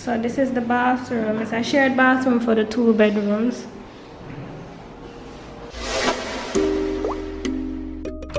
So this is the bathroom. It's a shared bathroom for the 2 bedrooms.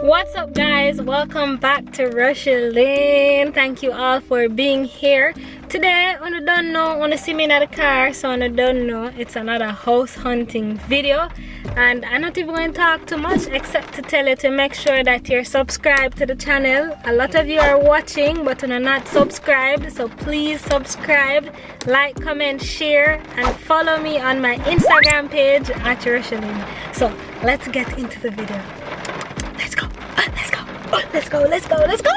What's up guys, welcome back to Rochielin. Thank you all for being here. Today, when you don't know, when you see me in the car, so when you don't know, it's another house hunting video. And I'm not even going to talk too much except to tell you to make sure that you're subscribed to the channel. A lot of you are watching but you're not subscribed, so please subscribe, like, comment, share, and follow me on my Instagram page at Rochielin. So let's get into the video. Let's go, let's go, let's go, let's go, let's go!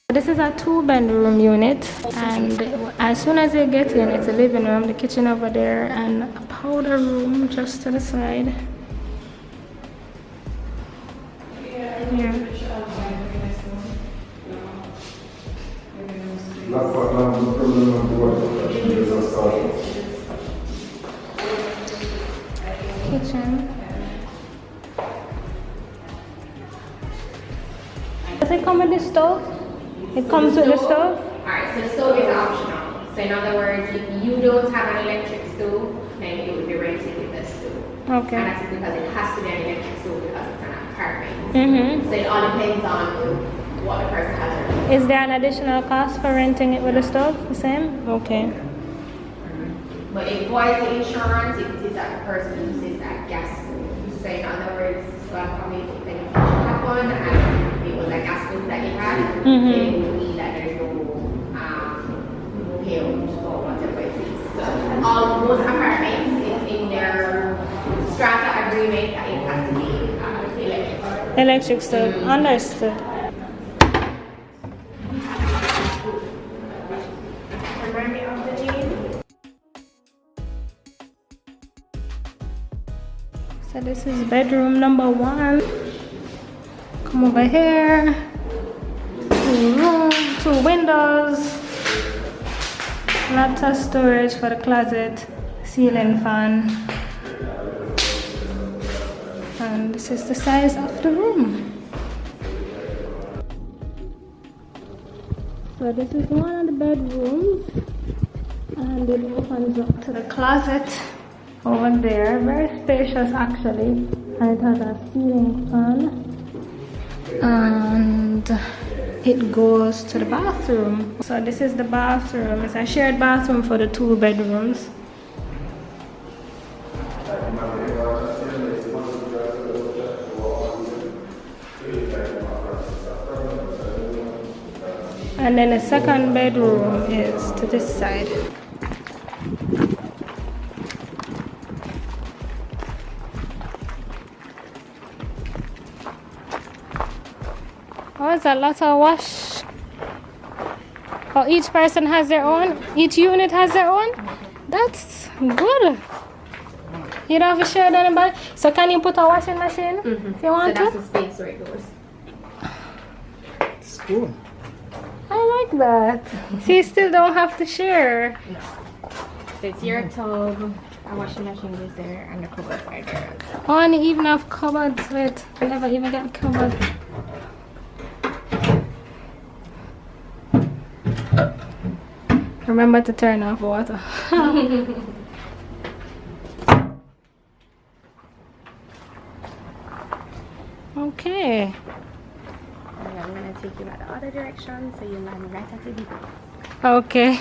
This is a 2-bedroom unit, and as soon as you get in, it's a living room, the kitchen over there, and a powder room just to the side. Yeah. Kitchen. Does it come with the stove? It comes with the stove? Alright, so the stove is optional. So in other words, if you don't have an electric stove, then you would be renting with the stove. Okay. And that's because it has to be an electric stove because it's an apartment. So it all depends on what the person has. Is there an additional cost for renting it with a stove? The same? Okay. But if voice the insurance, if it is that the person uses a gas stove. So in other words, God forbid if anything happened and it was a gas stove that you had, then it would mean that there's no payout or whatever it is. So most apartments is in their strata agreement that it has to be electric. Electric stove. Understood. Remind me of the name. So this is bedroom number 1. Come over here. 2 rooms, 2 windows. Lots of storage for the closet. Ceiling fan. And this is the size of the room. So this is one of the bedrooms. And it opens up to the closet over there. Very spacious actually. And it has a ceiling fan. And it goes to the bathroom. So this is the bathroom. It's a shared bathroom for the 2 bedrooms. And then the second bedroom is to this side. Oh, it's a lot of wash. Oh, each person has their own? Each unit has their own? That's good. You don't have to share with anybody? So can you put a washing machine if you want so to? that's the space where it goes. It's cool. I like that. So you still don't have to share. No. So it's your tub, a washing machine is there, and the cupboards are there. Oh, and you even have cupboards. Wait, I never even got cupboards. Remember to turn off water. Okay. And I'm going to take you in the other direction so you land right at the beach. Okay.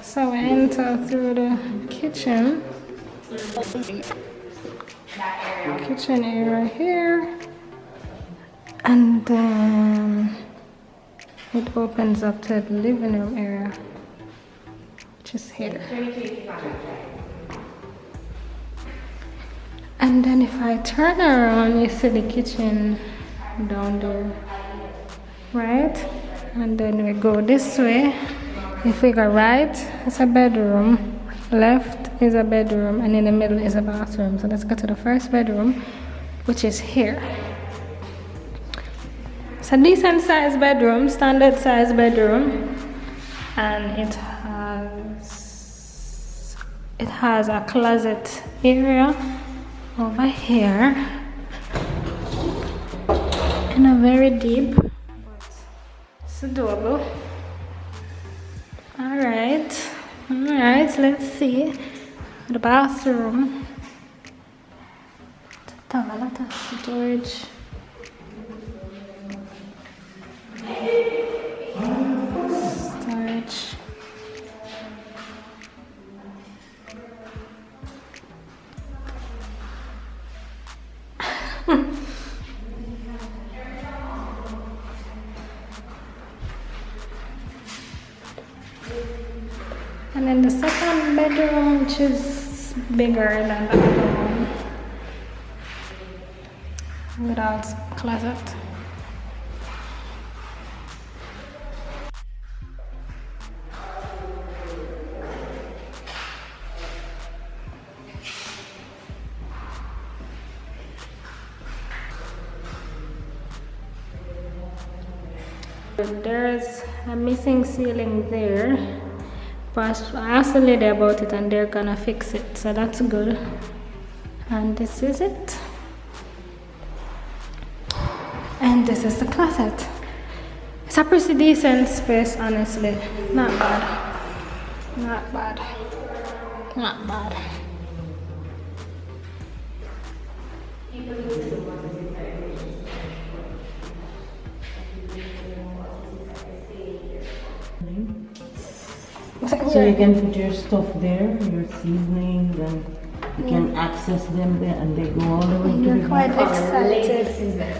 So we enter through the kitchen. Kitchen area here, and then it opens up to the living room area, which is here. And then if I turn around, you see the kitchen down there, right? And then we go this way. If we go right, it's a bedroom. Left is a bedroom, and in the middle is a bathroom. So let's go to the first bedroom, which is here. It's a decent sized bedroom, standard size bedroom, and it has a closet area over here in a very deep, but it's doable. All right, let's see the bathroom. A lot of storage. And then the second bedroom, which is bigger than the other one, without closet. There's a missing ceiling there, but I asked the lady about it and they're gonna fix it, so that's good. And this is it. And this is the closet. It's a pretty decent space, honestly. Not bad. Not bad. Not bad. So you can put your stuff there, your seasonings, and you can access them there, and they go all the way to the You're quite back. excited.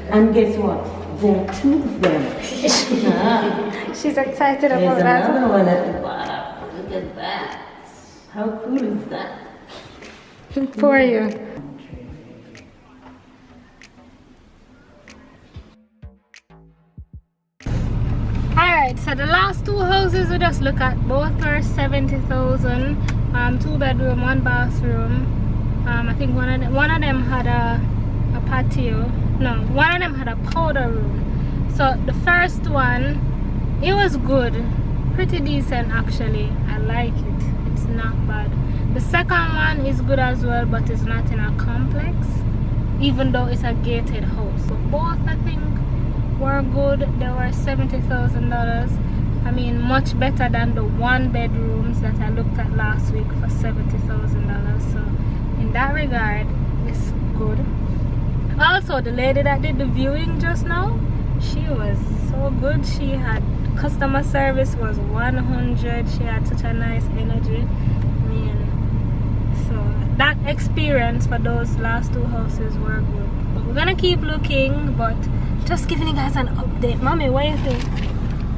And guess what? There are two of them. She's excited There's about that. another one at the bottom. Look at that. How cool is that? For you. Alright, so the last two houses we just look at, both are 70,000. 2 bedroom, 1 bathroom. I think one of them had a patio. No, one of them had a powder room. So the first one, it was good, pretty decent actually. I like it. It's not bad. The second one is good as well, but it's not in a complex, even though it's a gated house. So both, I think, were good. They were $70,000. I mean, much better than the 1 bedrooms that I looked at last week for $70,000. So in that regard, it's good. Also, the lady that did the viewing just now, she was so good. She had customer service was 100. She had such a nice energy. I mean, so that experience for those last 2 houses were good. But we're gonna keep looking, but just giving you guys an update. Mommy, what do you think?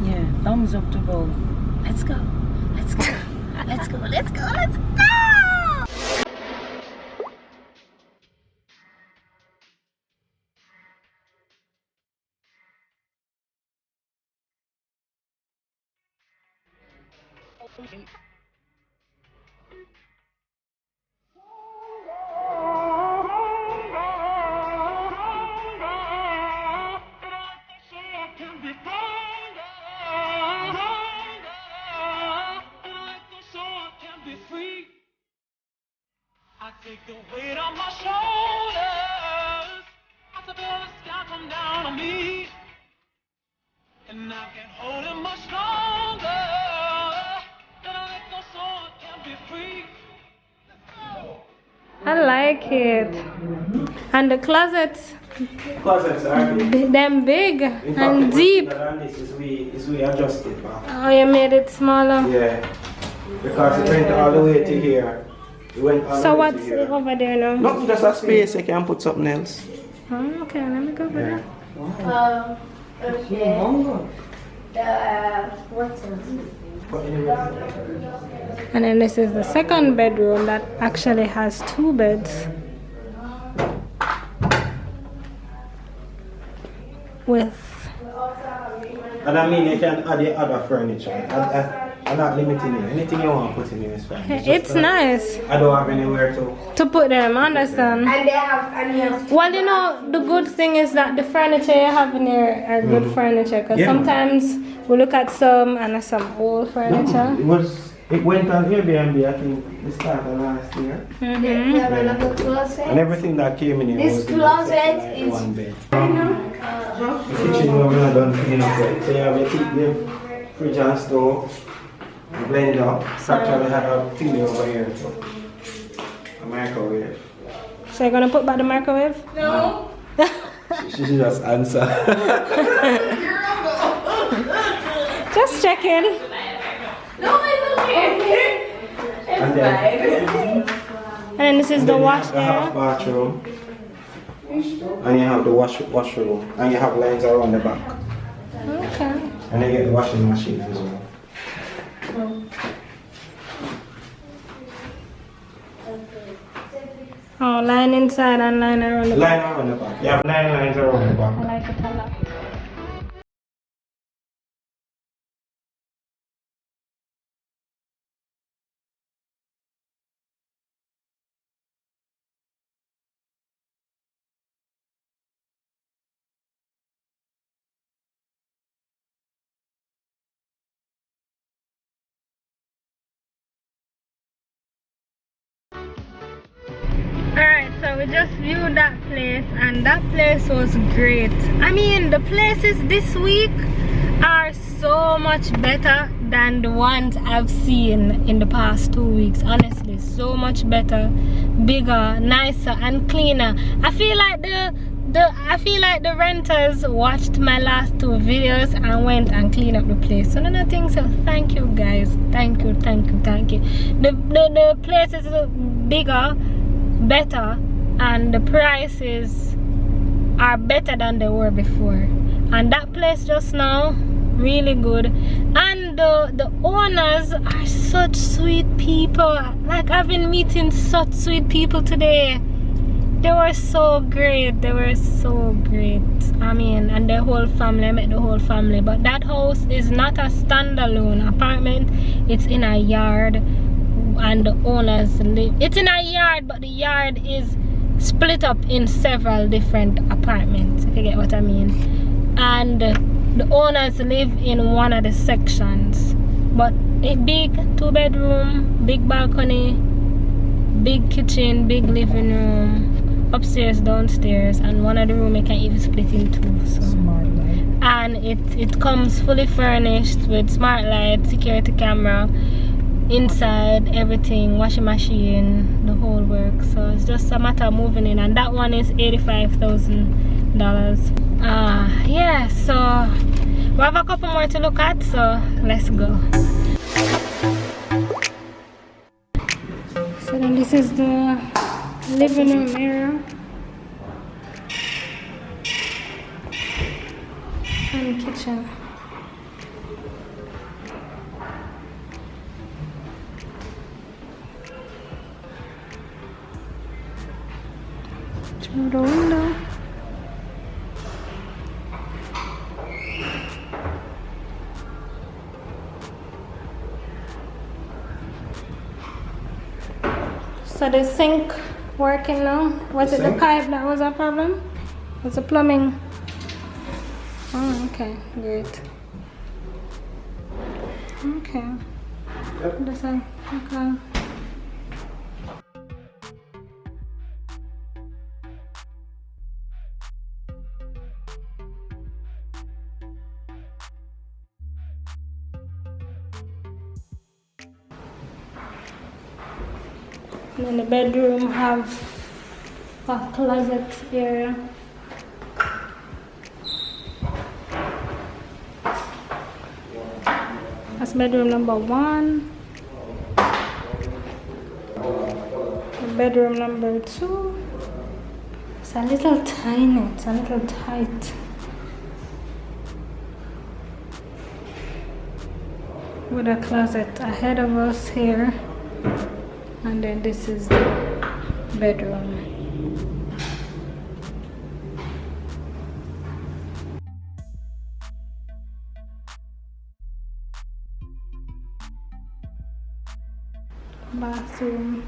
Yeah, thumbs up to both. Let's go. Let's go. Let's go. Let's go. Let's go. I take the weight on my shoulders. I feel the sky come down on me, and I can hold it much stronger. Then I let go so I can be free. Let's go. I like it. And the closets, Closets are big. them big In fact, and deep. This is we adjusted back. Oh, you made it smaller. Yeah, because it went all the way to here. It went all So the way what's to here. over there now? Not just a space, you can put something else. Oh, okay, let me go over Yeah. there. What's this? And then this is the second bedroom that actually has 2 beds. With And I mean, you can add the other furniture. I'm not limiting you. Anything you want to put in here is fine. it's nice I don't have anywhere to. to put them, understand? And they have Well, you know, the good thing is that the furniture you have in here are good furniture, because Yeah. sometimes we look at some and some old furniture. It was It went on Airbnb, I think, the start of last year. We have another closet. And everything that came in here This was in closet like is- one bed. The kitchen we're not done cleaning up yet. So you have the fridge and stove, the blender. Actually had a TV over here, so a microwave. So you're gonna put back the microwave? No. She should just answer. Just checking. No, it's okay. And then, And then this is and the then you wash have the half area. bathroom. And you have the washroom. And you have lines around the back. Okay. And you get the washing machine as well. Oh, line inside and line around the back. Line around the back. You have 9 lines around the I back. like it a lot. Alright, so we just viewed that place and that place was great. I mean, the places this week are so much better than the ones I've seen in the past 2 weeks. Honestly, so much better, bigger, nicer and cleaner. I feel like the renters watched my last 2 videos and went and cleaned up the place. So another thing, so thank you guys. Thank you. The place is bigger, better, and the prices are better than they were before. And that place just now, really good. And the owners are such sweet people. Like, I've been meeting such sweet people today. They were so great. I mean, and the whole family, I met the whole family. But that house is not a standalone apartment. It's in a yard and the owners live. It's in a yard, but the yard is split up in several different apartments, if you get what I mean. And the owners live in one of the sections. But a big 2-bedroom, big balcony, big kitchen, big living room, upstairs, downstairs, and one of the room you can even split in 2. So. Smart light. And it comes fully furnished with smart light, security camera, inside, everything, washing machine, the whole work. So it's just a matter of moving in, and that one is $85,000. Yeah, so we have a couple more to look at, so let's go. So then this is the living room area and kitchen. Through the window. So the sink working now? Was it the pipe that was a problem? Was the plumbing? Oh, okay, great. Okay. That's a, okay. And then the bedroom have a closet area. That's bedroom number 1. And bedroom number 2. It's a little tiny, it's a little tight. With a closet ahead of us here. And then this is the bedroom. Bathroom.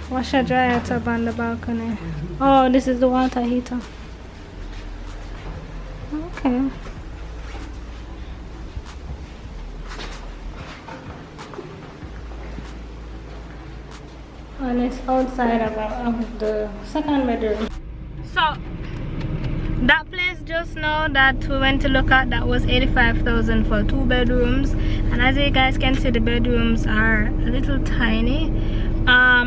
washer dryer tub on the balcony. Oh, this is the water heater. Okay. And it's outside of the second bedroom. So that place just now that we went to look at, that was $85,000 for 2 bedrooms, and as you guys can see, the bedrooms are a little tiny. I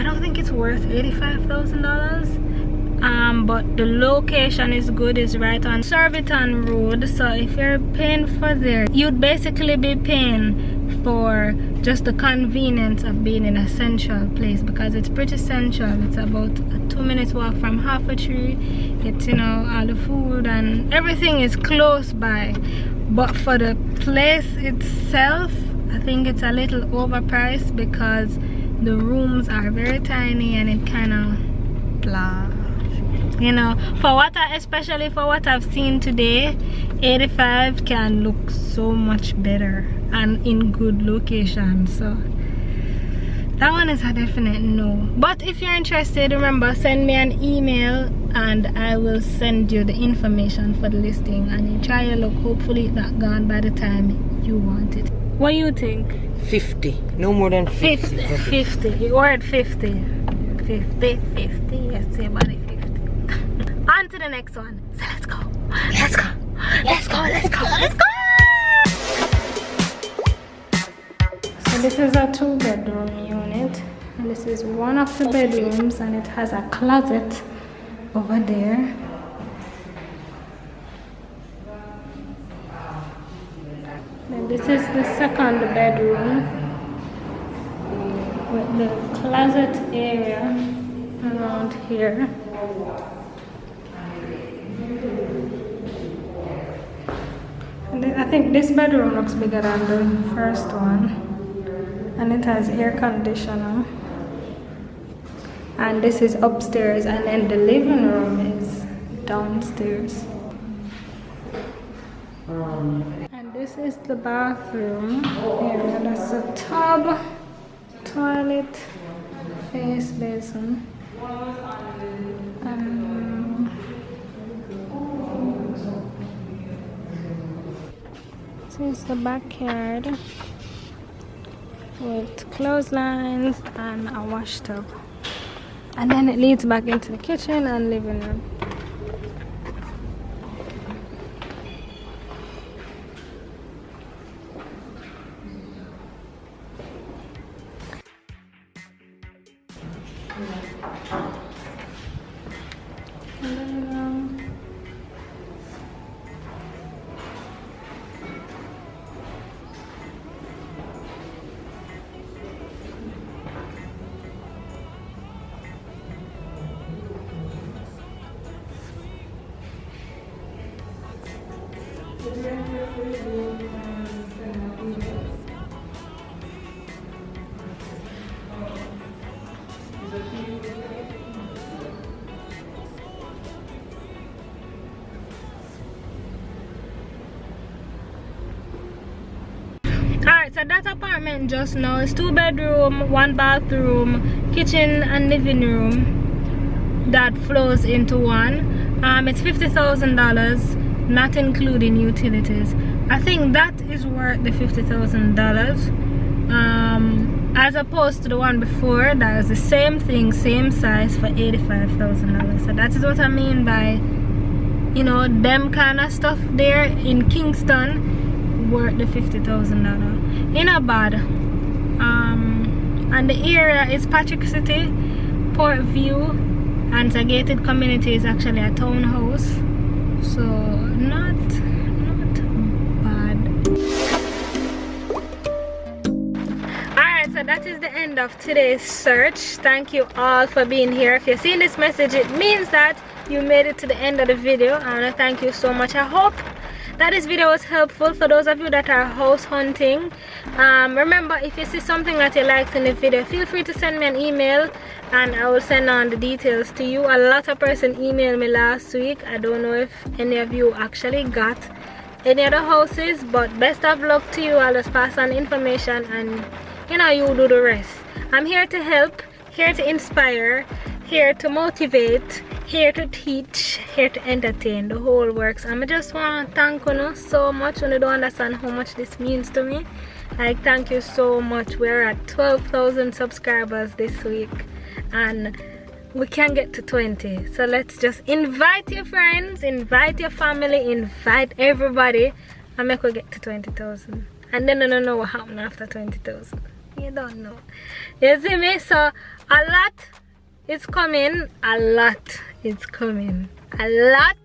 don't think it's worth $85,000, but the location is good. It's right on Surbiton Road, so if you're paying for there, you'd basically be paying for just the convenience of being in a central place, because it's pretty central. It's about a 2-minute walk from Half-a-Tree. It's, you know, all the food and everything is close by, but for the place itself, I think it's a little overpriced because the rooms are very tiny and it kind of blah, you know. For what especially for what I've seen today, 85 can look so much better and in good location, so that one is a definite no. But if you're interested, remember, send me an email and I will send you the information for the listing, and you try your luck. Hopefully it's not gone by the time you want it. What do you think? 50. No more than 50. 50. You were at 50. 50. Yes, say about it, 50. On to the next one. So let's go. Let's go. Let's go. Let's go. Let's go. So this is a 2-bedroom unit, and this is one of the bedrooms, and it has a closet over there. And this is the second bedroom with the closet area around here. And I think this bedroom looks bigger than the first one, and it has air conditioner. And this is upstairs, and then the living room is downstairs. And this is the bathroom area. That's a tub, toilet, face basin. This is the backyard with clotheslines and a wash tub. And then it leads back into the kitchen and living room. Alright, so that apartment just now is 2 bedroom, 1 bathroom, kitchen and living room that flows into one. It's $50,000, not including utilities. I think that is worth the $50,000, as opposed to the one before that is the same thing, same size, for $85,000. So that is what I mean by, you know, them kind of stuff there in Kingston worth the $50,000. In a bad. And the area is Patrick City, Port View, and it's a gated community. Is actually a townhouse, so not bad. Alright, so that is the end of today's search. Thank you all for being here. If you're seeing this message, it means that you made it to the end of the video. I want to thank you so much. I hope that this video was helpful for those of you that are house hunting. Remember, if you see something that you liked in the video, feel free to send me an email and I will send on the details to you. A lot of person emailed me last week. I don't know if any of you actually got any other houses, but best of luck to you. I'll just pass on information and, you know, you do the rest. I'm here to help. here to inspire, here to motivate, here to teach, here to entertain, the whole works. And I just want to thank you so much. You don't understand how much this means to me. Like, thank you so much. We're at 12,000 subscribers this week and we can get to 20. So let's just invite your friends, invite your family, invite everybody and make we get to 20,000. And then I don't know what happened after 20,000. You don't know. You see me? So a lot is coming. A lot is coming. A lot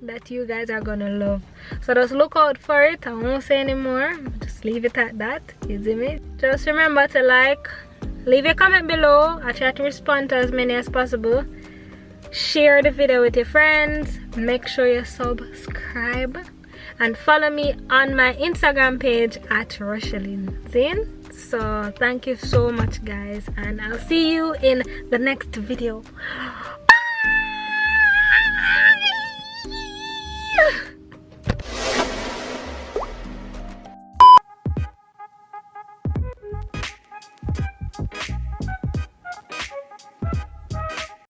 that you guys are gonna love. So just look out for it. I won't say anymore. Just leave it at that. You see me? Just remember to like, leave a comment below. I try to respond to as many as possible. Share the video with your friends. Make sure you subscribe. And follow me on my Instagram page at Rochielin. So thank you so much guys, and I'll see you in the next video.